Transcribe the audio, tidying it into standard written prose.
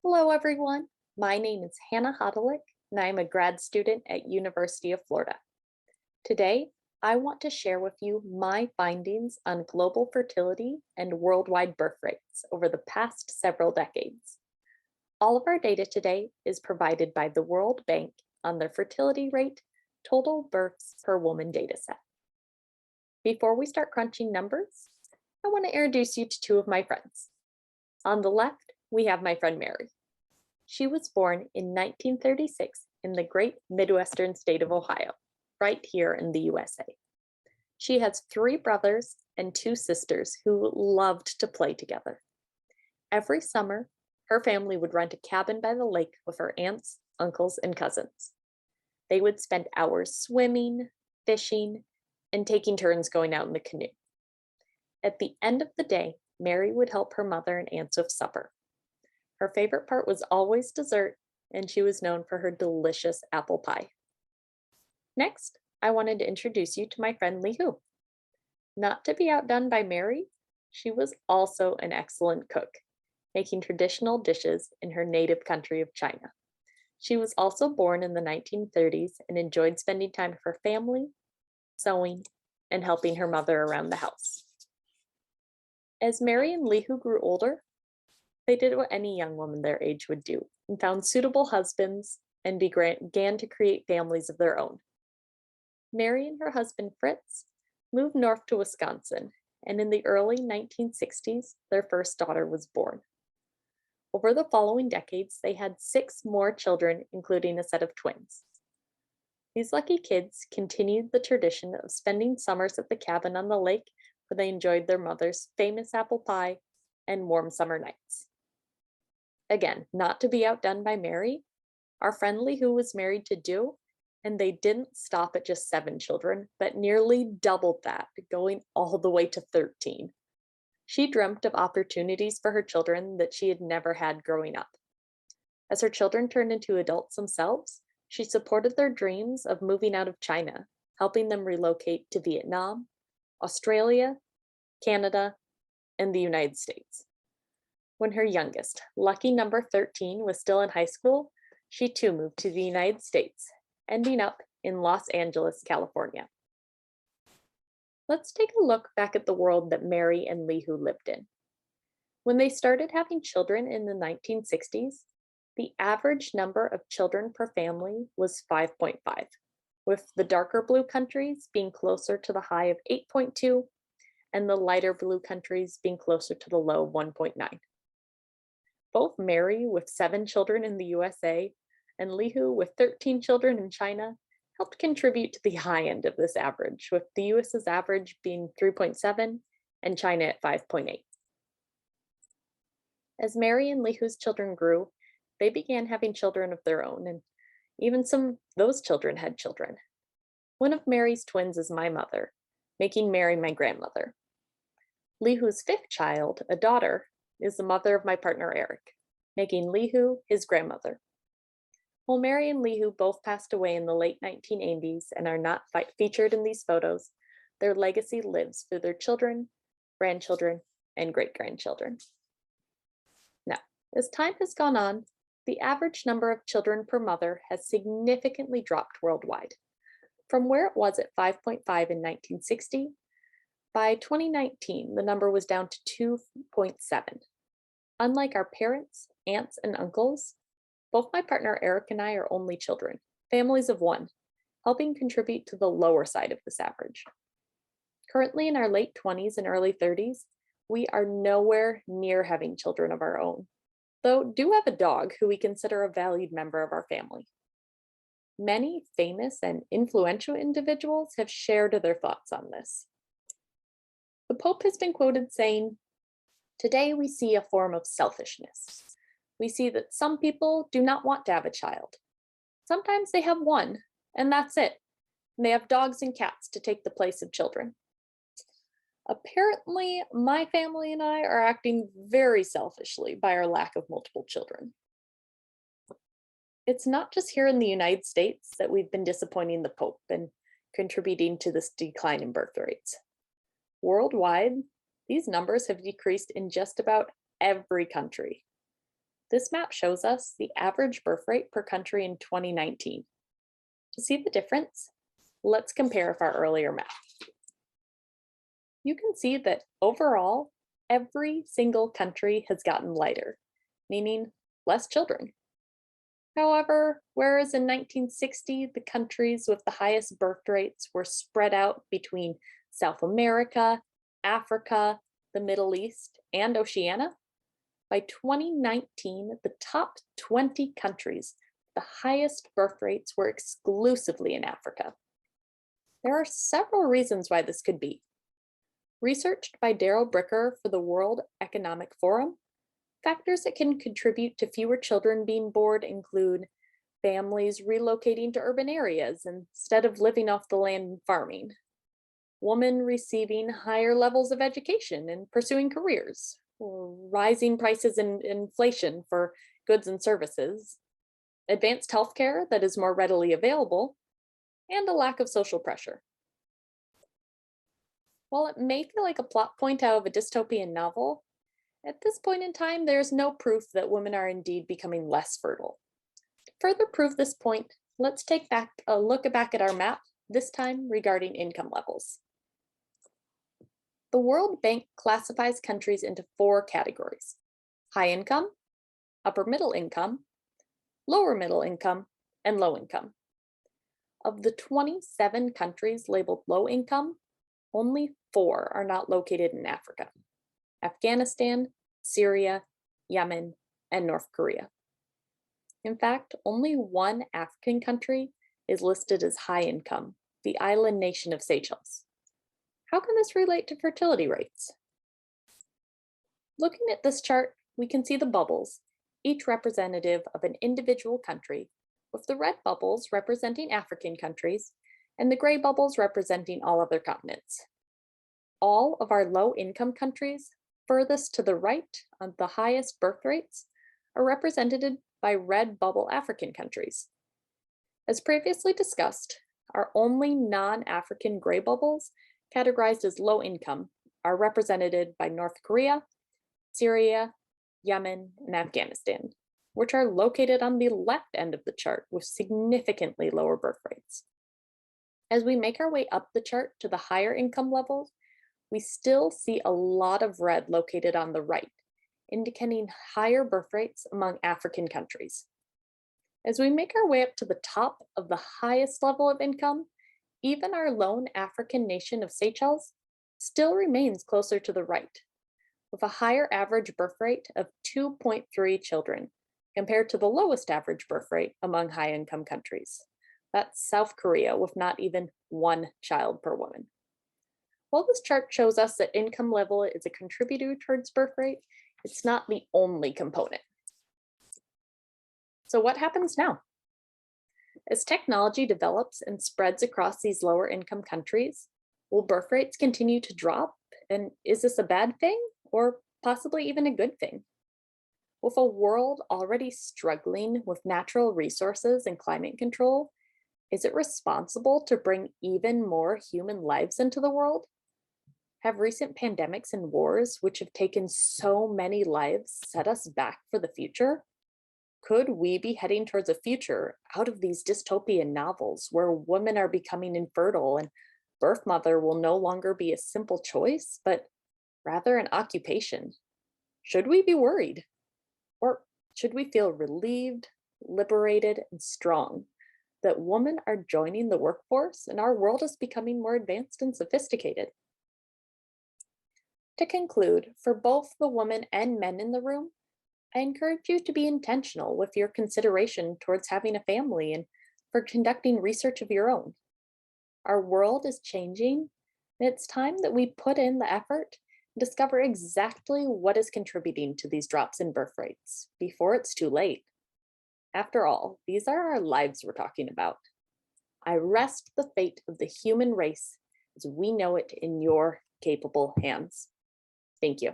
Hello, everyone. My name is Hannah Hodelick, and I am a grad student at University of Florida. Today, I want to share with you my findings on global fertility and worldwide birth rates over the past several decades. All of our data today is provided by the World Bank on their fertility rate, total births per woman dataset. Before we start crunching numbers, I want to introduce you to two of my friends. On the left, we have my friend Mary. She was born in 1936 in the great Midwestern state of Ohio, right here in the USA. She has 3 brothers and 2 sisters who loved to play together. Every summer, her family would rent a cabin by the lake with her aunts, uncles, and cousins. They would spend hours swimming, fishing, and taking turns going out in the canoe. At the end of the day, Mary would help her mother and aunts with supper. Her favorite part was always dessert, and she was known for her delicious apple pie. Next, I wanted to introduce you to my friend Li Hu. Not to be outdone by Mary, she was also an excellent cook, making traditional dishes in her native country of China. She was also born in the 1930s and enjoyed spending time with her family, sewing, and helping her mother around the house. As Mary and Li Hu grew older, they did what any young woman their age would do and found suitable husbands and began to create families of their own. Mary and her husband Fritz moved north to Wisconsin, and in the early 1960s, their first daughter was born. Over the following decades, they had 6 more children, including a set of twins. These lucky kids continued the tradition of spending summers at the cabin on the lake where they enjoyed their mother's famous apple pie and warm summer nights. Again, not to be outdone by Mary, our friend Li Hu was married to Du, and they didn't stop at just 7 children, but nearly doubled that, going all the way to 13. She dreamt of opportunities for her children that she had never had growing up. As her children turned into adults themselves, she supported their dreams of moving out of China, helping them relocate to Vietnam, Australia, Canada, and the United States. When her youngest, lucky number 13, was still in high school, she too moved to the United States, ending up in Los Angeles, California. Let's take a look back at the world that Mary and Li Hu lived in. When they started having children in the 1960s, the average number of children per family was 5.5, with the darker blue countries being closer to the high of 8.2 and the lighter blue countries being closer to the low 1.9. Both Mary, with 7 children in the USA, and Li Hu, with 13 children in China, helped contribute to the high end of this average, with the US's average being 3.7 and China at 5.8. As Mary and Li Hu's children grew, they began having children of their own, and even some of those children had children. One of Mary's twins is my mother, making Mary my grandmother. Li Hu's 5th child, a daughter, is the mother of my partner Eric, making Li Hu his grandmother. While Mary and Li Hu both passed away in the late 1980s and are not featured in these photos, their legacy lives through their children, grandchildren, and great-grandchildren. Now, as time has gone on, the average number of children per mother has significantly dropped worldwide. From where it was at 5.5 in 1960, by 2019, the number was down to 2.7. Unlike our parents, aunts, and uncles, both my partner Eric and I are only children, families of 1, helping contribute to the lower side of this average. Currently in our late 20s and early 30s, we are nowhere near having children of our own, though do have a dog who we consider a valued member of our family. Many famous and influential individuals have shared their thoughts on this. The Pope has been quoted saying, "Today we see a form of selfishness. We see that some people do not want to have a child. Sometimes they have 1, and that's it. And they have dogs and cats to take the place of children." Apparently, my family and I are acting very selfishly by our lack of multiple children. It's not just here in the United States that we've been disappointing the Pope and contributing to this decline in birth rates. Worldwide, these numbers have decreased in just about every country. This map shows us the average birth rate per country in 2019. To see the difference, let's compare with our earlier map. You can see that overall, every single country has gotten lighter, meaning less children. However, whereas in 1960, the countries with the highest birth rates were spread out between South America, Africa, the Middle East, and Oceania, by 2019, the top 20 countries with the highest birth rates were exclusively in Africa. There are several reasons why this could be. Researched by Daryl Bricker for the World Economic Forum, factors that can contribute to fewer children being born include families relocating to urban areas instead of living off the land and farming, women receiving higher levels of education and pursuing careers, or rising prices and inflation for goods and services, advanced healthcare that is more readily available, and a lack of social pressure. While it may feel like a plot point out of a dystopian novel, at this point in time, there is no proof that women are indeed becoming less fertile. To further prove this point, let's take a look back at our map, this time regarding income levels. The World Bank classifies countries into 4 categories: high income, upper middle income, lower middle income, and low income. Of the 27 countries labeled low income, only 4 are not located in Africa: Afghanistan, Syria, Yemen, and North Korea. In fact, only one African country is listed as high income, the island nation of Seychelles. How can this relate to fertility rates? Looking at this chart, we can see the bubbles, each representative of an individual country, with the red bubbles representing African countries and the gray bubbles representing all other continents. All of our low-income countries, furthest to the right on the highest birth rates, are represented by red bubble African countries. As previously discussed, our only non-African gray bubbles, categorized as low income, are represented by North Korea, Syria, Yemen, and Afghanistan, which are located on the left end of the chart with significantly lower birth rates. As we make our way up the chart to the higher income levels, we still see a lot of red located on the right, indicating higher birth rates among African countries. As we make our way up to the top of the highest level of income, even our lone African nation of Seychelles still remains closer to the right, with a higher average birth rate of 2.3 children, compared to the lowest average birth rate among high-income countries. That's South Korea, with not even 1 child per woman. While this chart shows us that income level is a contributor towards birth rate, it's not the only component. So what happens now? As technology develops and spreads across these lower income countries, will birth rates continue to drop? And is this a bad thing or possibly even a good thing? With a world already struggling with natural resources and climate control, is it responsible to bring even more human lives into the world? Have recent pandemics and wars, which have taken so many lives, set us back for the future? Could we be heading towards a future out of these dystopian novels where women are becoming infertile and birth mother will no longer be a simple choice, but rather an occupation? Should we be worried? Or should we feel relieved, liberated, and strong that women are joining the workforce and our world is becoming more advanced and sophisticated? To conclude, for both the women and men in the room, I encourage you to be intentional with your consideration towards having a family and for conducting research of your own. Our world is changing, and it's time that we put in the effort and discover exactly what is contributing to these drops in birth rates before it's too late. After all, these are our lives we're talking about. I rest the fate of the human race as we know it in your capable hands. Thank you.